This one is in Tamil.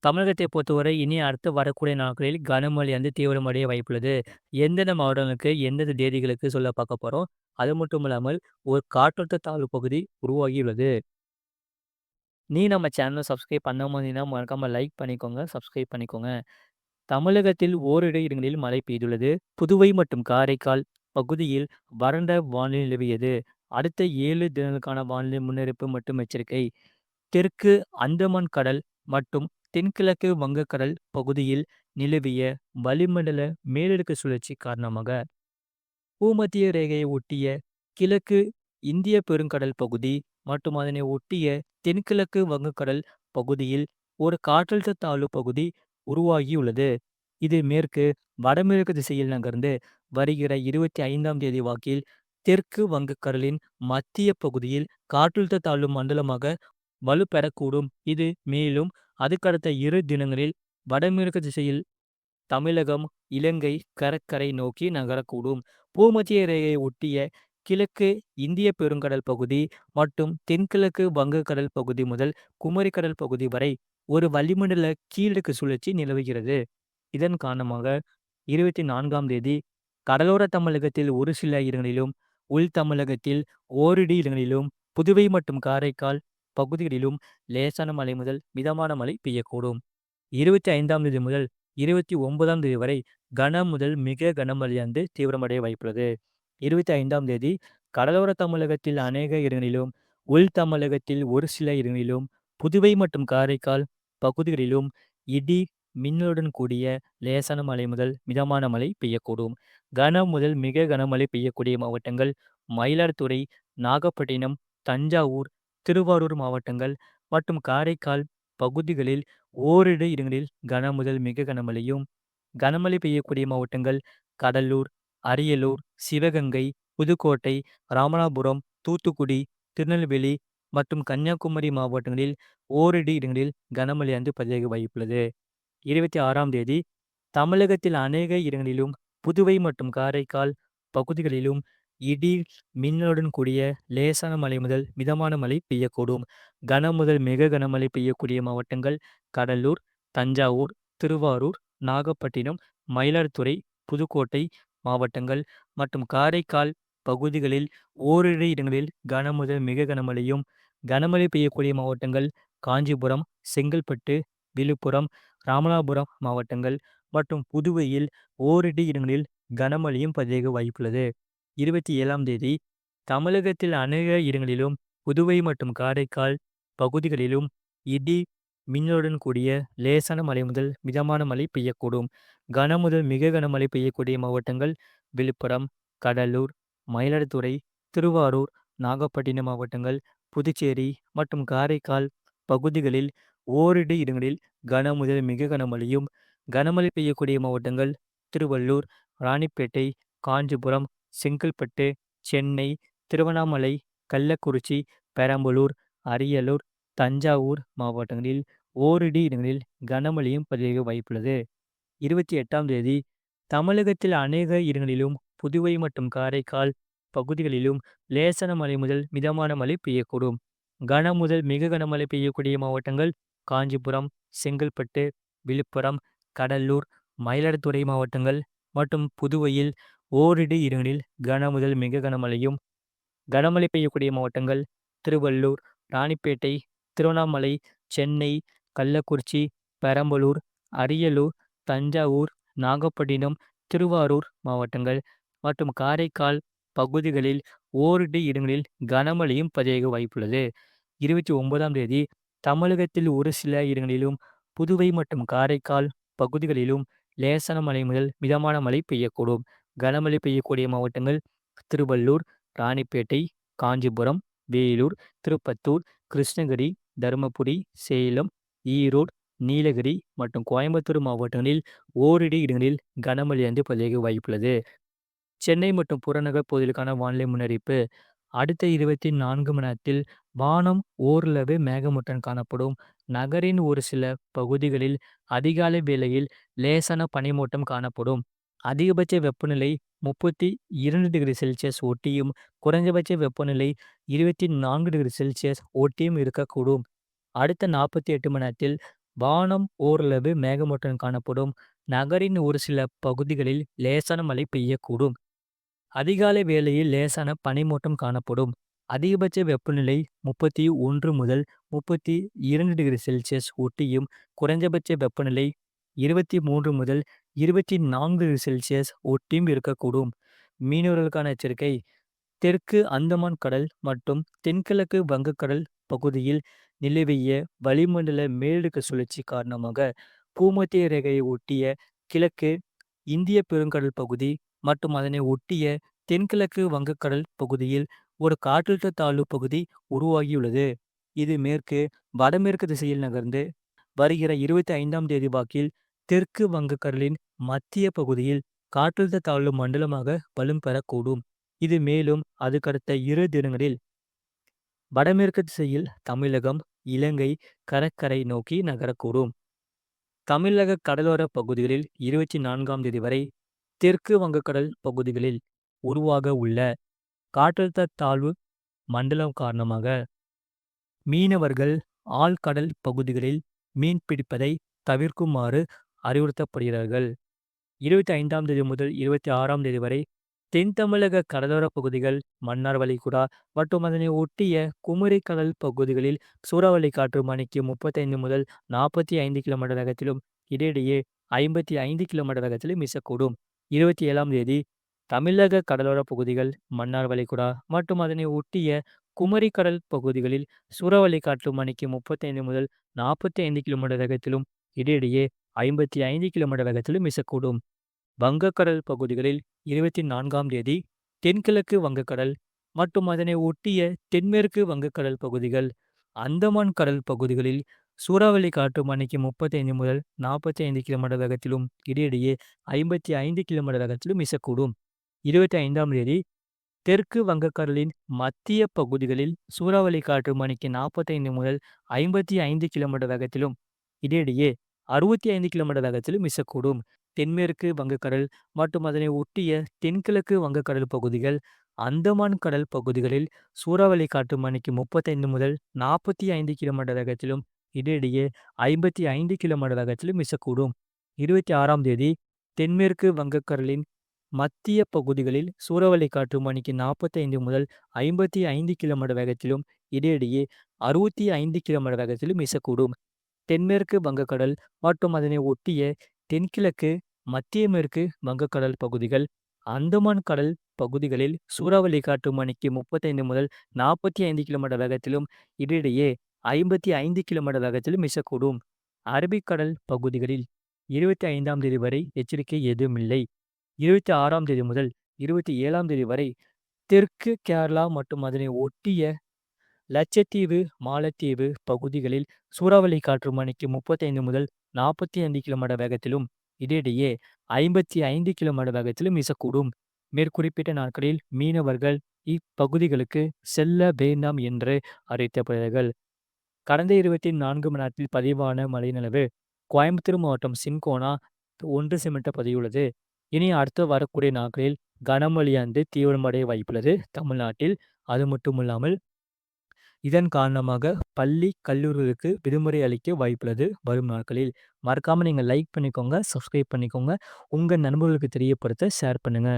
தமிழகத்தை பொறுத்தவரை இனி அடுத்து வரக்கூடிய நாட்களில் கனமழை தீவிரமடைய வாய்ப்புள்ளது. எந்தெந்த மாவட்டங்களுக்கு, எந்தெந்த தேதிகளுக்கு சொல்ல பார்க்க போறோம். அது மட்டும் இல்லாமல் ஒரு காற்றழுத்த தாழ்வு பகுதி உருவாகியுள்ளது. நீ நம்ம சேனல சப்ஸ்கிரைப் பண்ணாம இருந்தீங்கன்னா மறக்காம லைக் பண்ணிக்கோங்க, சப்ஸ்கிரைப் பண்ணிக்கோங்க. தமிழகத்தில் ஓரிரு இடங்களில் மழை பெய்துள்ளது. புதுவை மற்றும் காரைக்கால் பகுதியில் வறண்ட வானிலை நிலவியது. அடுத்த 7 தினங்களுக்கான வானிலை முன்னறிவிப்பு மற்றும் எச்சரிக்கை. தெற்கு அந்தமான் கடல் மற்றும் தென்கிழக்கு வங்கக்கடல் பகுதியில் நிலவிய வளிமண்டல மேலடுக்கு சுழற்சி காரணமாக பூமத்திய ரேகையை ஒட்டிய கிழக்கு இந்திய பெருங்கடல் பகுதி மற்றும் அதனை ஒட்டிய தென்கிழக்கு வங்கக்கடல் பகுதியில் ஒரு காற்றழுத்த தாழ்வு பகுதி உருவாகியுள்ளது. இது மேற்கு வடமேற்கு திசையில் நகர்ந்து வருகிற 25ஆம் தேதி வாக்கில் தெற்கு வங்கக்கடலின் மத்திய பகுதியில் காற்றழுத்த தாழ்வு மண்டலமாக வலுப்பெறக்கூடும். இது மேலும் அதுக்கடுத்த 2 தினங்களில் வடமேற்கு திசையில் தமிழகம், இலங்கை கடற்கரை நோக்கி நகரக்கூடும். பூமத்திய ரேகையை ஒட்டிய கிழக்கு இந்திய பெருங்கடல் பகுதி மற்றும் தென்கிழக்கு வங்கக்கடல் பகுதி முதல் குமரிக்கடல் பகுதி வரை ஒரு வளிமண்டல கீழடுக்கு சுழற்சி நிலவுகிறது. இதன் காரணமாக 24ஆம் தேதி கடலோர தமிழகத்தில் ஒரு சில இடங்களிலும், உள் தமிழகத்தில் ஓரிரு இடங்களிலும், புதுவை மற்றும் காரைக்கால் பகுதிகளிலும் லேசான மழை முதல் மிதமான மழை பெய்யக்கூடும். 25ஆம் தேதி முதல் 29ஆம் தேதி வரை கன முதல் மிக கனமழை தீவிரமடைய வாய்ப்புள்ளது. 25ஆம் தேதி கடலோர தமிழகத்தில் அநேக இடங்களிலும், உள் தமிழகத்தில் ஒரு சில இடங்களிலும், புதுவை மற்றும் காரைக்கால் பகுதிகளிலும் இடி மின்னலுடன் கூடிய லேசான மழை முதல் மிதமான மழை பெய்யக்கூடும். கன முதல் மிக கனமழை பெய்யக்கூடிய மாவட்டங்கள் மயிலாடுதுறை, நாகப்பட்டினம், தஞ்சாவூர், திருவாரூர் மாவட்டங்கள் மற்றும் காரைக்கால் பகுதிகளில் ஓரிரு இடங்களில் கன முதல் மிக கனமழையும், கனமழை பெய்யக்கூடிய மாவட்டங்கள் கடலூர், அரியலூர், சிவகங்கை, புதுக்கோட்டை, ராமநாதபுரம், தூத்துக்குடி, திருநெல்வேலி மற்றும் கன்னியாகுமரி மாவட்டங்களில் ஓரிரு இடங்களில் கனமழை பதிவாக வாய்ப்புள்ளது. 26ஆம் தேதி தமிழகத்தில் அநேக இடங்களிலும், புதுவை மற்றும் காரைக்கால் பகுதிகளிலும் இடி மின்னலுடன் கூடிய லேசான மழை முதல் மிதமான மழை பெய்யக்கூடும். கன முதல் மிக கனமழை பெய்யக்கூடிய மாவட்டங்கள் கடலூர், தஞ்சாவூர், திருவாரூர், நாகப்பட்டினம், மயிலாடுதுறை, புதுக்கோட்டை மாவட்டங்கள் மற்றும் காரைக்கால் பகுதிகளில் ஓரிரு இடங்களில் கன முதல் மிக கனமழையும், கனமழை பெய்யக்கூடிய மாவட்டங்கள் காஞ்சிபுரம், செங்கல்பட்டு, விழுப்புரம், ராமநாதபுரம் மாவட்டங்கள் மற்றும் புதுவையில் ஓரிரு இடங்களில் கனமழையும் பதிவாக வாய்ப்புள்ளது. 27ஆம் தேதி தமிழகத்தில் அநேக இடங்களிலும், புதுவை மற்றும் காரைக்கால் பகுதிகளிலும் இடி மின்னலுடன் கூடிய லேசான மழை முதல் மிதமான மழை பெய்யக்கூடும். கன முதல் மிக கனமழை பெய்யக்கூடிய மாவட்டங்கள் விழுப்புரம், கடலூர், மயிலாடுதுறை, திருவாரூர், நாகப்பட்டினம் மாவட்டங்கள், புதுச்சேரி மற்றும் காரைக்கால் பகுதிகளில் ஓரிரு இடங்களில் கன முதல் மிக கனமழையும், கனமழை பெய்யக்கூடிய மாவட்டங்கள் திருவள்ளூர், ராணிப்பேட்டை, காஞ்சிபுரம், செங்கல்பட்டு, சென்னை, திருவண்ணாமலை, கள்ளக்குறிச்சி, பெரம்பலூர், அரியலூர், தஞ்சாவூர் மாவட்டங்களில் ஓரிரு இடங்களில் கனமழையும் பதிவாக வாய்ப்புள்ளது. 28ஆம் தேதி தமிழகத்தில் அநேக இடங்களிலும், புதுவை மற்றும் காரைக்கால் பகுதிகளிலும் லேசான மழை முதல் மிதமான மழை பெய்யக்கூடும். கன முதல் மிக கனமழை பெய்யக்கூடிய மாவட்டங்கள் காஞ்சிபுரம், செங்கல்பட்டு, விழுப்புரம், கடலூர், மயிலாடுதுறை மாவட்டங்கள் மற்றும் புதுவையில் ஓரிரு இடங்களில் கன முதல் மிக கனமழையும், கனமழை பெய்யக்கூடிய மாவட்டங்கள் திருவள்ளூர், ராணிப்பேட்டை, திருவண்ணாமலை, சென்னை, கள்ளக்குறிச்சி, பெரம்பலூர், அரியலூர், தஞ்சாவூர், நாகப்பட்டினம், திருவாரூர் மாவட்டங்கள் மற்றும் காரைக்கால் பகுதிகளில் ஓரிரு இடங்களில் கனமழையும் பதிவாக வாய்ப்புள்ளது. 29ஆம் தேதி தமிழகத்தில் ஒரு சில இடங்களிலும், புதுவை மற்றும் காரைக்கால் பகுதிகளிலும் லேசான மழை முதல் மிதமான மழை பெய்யக்கூடும். கனமழை பெய்யக்கூடிய மாவட்டங்கள் திருவள்ளூர், ராணிப்பேட்டை, காஞ்சிபுரம், வேலூர், திருப்பத்தூர், கிருஷ்ணகிரி, தருமபுரி, சேலம், ஈரோடு, நீலகிரி மற்றும் கோயம்புத்தூர் மாவட்டங்களில் ஓரிரு இடங்களில் கனமழை பதிவாக வாய்ப்புள்ளது. சென்னை மற்றும் புறநகர் பகுதிகளுக்கான வானிலை முன்னறிவிப்பு. அடுத்த 24 மணி நேரத்தில் வானம் ஓரளவு மேகமூட்டம் காணப்படும். நகரின் ஒரு சில பகுதிகளில் அதிகாலை வேளையில் லேசான பனிமூட்டம் காணப்படும். அதிகபட்ச வெப்பநிலை 32°C ஒட்டியும், குறைந்தபட்ச வெப்பநிலை 24°C ஒட்டியும் இருக்கக்கூடும். அடுத்த 48 மணி நேரத்தில் வானம் ஓரளவு மேகமூட்டம் காணப்படும். நகரின் ஒரு சில பகுதிகளில் லேசான மழை பெய்யக்கூடும். அதிகாலை வேளையில் லேசான பனிமூட்டம் காணப்படும். அதிகபட்ச வெப்பநிலை 31 முதல் 32 டிகிரி செல்சியஸ் ஒட்டியும், குறைந்தபட்ச வெப்பநிலை 23 முதல் 24 டிகிரி செல்சியஸ் ஒட்டியும் இருக்கக்கூடும். மீனவர்களுக்கான எச்சரிக்கை: தெற்கு அந்தமான் கடல் மற்றும் தென்கிழக்கு வங்கக்கடல் பகுதியில் நிலவிய வளிமண்டல மேலடுக்கு சுழற்சி காரணமாக பூமத்திய ரேகையை ஒட்டிய கிழக்கு இந்திய பெருங்கடல் பகுதி மற்றும் அதனை ஒட்டிய தென்கிழக்கு வங்கக்கடல் பகுதியில் ஒரு காற்றழுத்த தாழ்வு பகுதி உருவாகியுள்ளது. இது மேற்கு வடமேற்கு திசையில் நகர்ந்து வருகிற 25ஆம் தேதி வாக்கில் தெற்கு வங்கக்கடலின் மத்திய பகுதியில் காற்றழுத்த தாழ்வு மண்டலமாக வலும் பெறக்கூடும். இது மேலும் அதுக்கடுத்த 2 தினங்களில் வடமேற்கு திசையில் தமிழகம், இலங்கை கடற்கரை நோக்கி நகரக்கூடும். தமிழக கடலோர பகுதிகளில் 24ஆம் தேதி வரை தெற்கு வங்கக்கடல் பகுதிகளில் உருவாக உள்ள காற்றழுத்த தாழ்வு மண்டலம் காரணமாக மீனவர்கள் ஆழ்கடல் பகுதிகளில் மீன் பிடிப்பதை தவிர்க்குமாறு அறிவுறுத்தப்படுகிறார்கள். 25ஆம் தேதி முதல் 26ஆம் தேதி வரை தென் தமிழக கடலோர பகுதிகள், மன்னார் வளைகுடா மற்றும் அதனை ஒட்டிய குமரி கடல் பகுதிகளில் சூறாவளி காற்று மணிக்கு 35 முதல் 45 கிலோமீட்டர் வேகத்திலும், இடையிடையே 55 கிலோமீட்டர் வேகத்திலும் வீசக்கூடும். 27ஆம் தேதி தமிழக கடலோர பகுதிகள், மன்னார் வளைகுடா மற்றும் அதனை ஒட்டிய குமரி கடல் பகுதிகளில் சூறாவளி காற்று மணிக்கு 35 முதல் 45 கிலோமீட்டர் வேகத்திலும், இடையிடையே 55 கிலோமீட்டர் வேகத்திலும் வீசக்கூடும். வங்கக்கடல் பகுதிகளில் 24ஆம் தேதி தென்கிழக்கு வங்கக்கடல் மற்றும் அதனை ஒட்டிய தென்மேற்கு வங்கக்கடல் பகுதிகள், அந்தமான் கடல் பகுதிகளில் சூறாவளி காற்று மணிக்கு 35 முதல் 45 கிலோமீட்டர் வேகத்திலும், இடையிடையே 55 கிலோமீட்டர் வேகத்திலும் வீசக்கூடும். 25ஆம் தேதி தெற்கு வங்கக்கடலின் மத்திய பகுதிகளில் சூறாவளி காற்று மணிக்கு 45 முதல் 55 கிலோமீட்டர் வேகத்திலும், இடையிடையே 65 கிலோமீட்டர் வேகத்திலும் வீசக்கூடும். தென்மேற்கு வங்கக்கடல் மற்றும் அதனை ஒட்டிய தென்கிழக்கு வங்கக்கடல் பகுதிகள், அந்தமான் கடல் பகுதிகளில் சூறாவளி காற்று மணிக்கு 35 முதல் 45 கிலோமீட்டர் வேகத்திலும், இடையிடையே 55 கிலோமீட்டர் வேகத்திலும் வீசக்கூடும். 26ஆம் தேதி தென்மேற்கு வங்கக்கடலின் மத்திய பகுதிகளில் சூறாவளி காற்று மணிக்கு 45 முதல் 55 கிலோமீட்டர் வேகத்திலும், இடையிடையே 65 கிலோமீட்டர் வேகத்திலும் வீசக்கூடும். தென்மேற்கு வங்கக்கடல் மற்றும் அதனை ஒட்டிய தென்கிழக்கு மத்திய மேற்கு வங்கக்கடல் பகுதிகள், அந்தமான் கடல் பகுதிகளில் சூறாவளி காற்று மணிக்கு 35 முதல் 45 கிலோமீட்டர் வேகத்திலும், இடையிடையே 55 கிலோமீட்டர் வேகத்திலும் வீசக்கூடும். அரபிக்கடல் பகுதிகளில் 25ஆம் தேதி வரை எச்சரிக்கை எதுவுமில்லை. 26ஆம் தேதி முதல் 27ஆம் தேதி வரை தெற்கு கேரளா மற்றும் அதனை ஒட்டிய லட்சத்தீவு, மாலத்தீவு பகுதிகளில் சூறாவளி காற்று மணிக்கு 35 முதல் 45 கிலோமீட்டர் வேகத்திலும், இடையிடையே 55 கிலோமீட்டர் வேகத்திலும் வீசக்கூடும். மேற்குறிப்பிட்ட நாட்களில் மீனவர்கள் இப்பகுதிகளுக்கு செல்ல வேண்டாம் என்று அறிவிக்கப்படுகிறார்கள். கடந்த 24 மணி நேரத்தில் பதிவான மழையின் கோயம்புத்தூர் மாவட்டம் சின்கோனா 1 சென்டிமீட்டர் பதிவுள்ளது. இனி அடுத்து வரக்கூடிய நாட்களில் கனமழையானது தீவிரமடைய வாய்ப்புள்ளது தமிழ்நாட்டில். அது மட்டுமில்லாமல் இதன் காரணமாக பள்ளி, கல்லூரிகளுக்கு விடுமுறை அளிக்க வாய்ப்புள்ளது வரும் நாட்களில். மறக்காம நீங்க லைக் பண்ணிக்கோங்க, சப்ஸ்கிரைப் பண்ணிக்கோங்க. உங்க நண்பர்களுக்கு தெரியப்படுத்த ஷேர் பண்ணுங்க.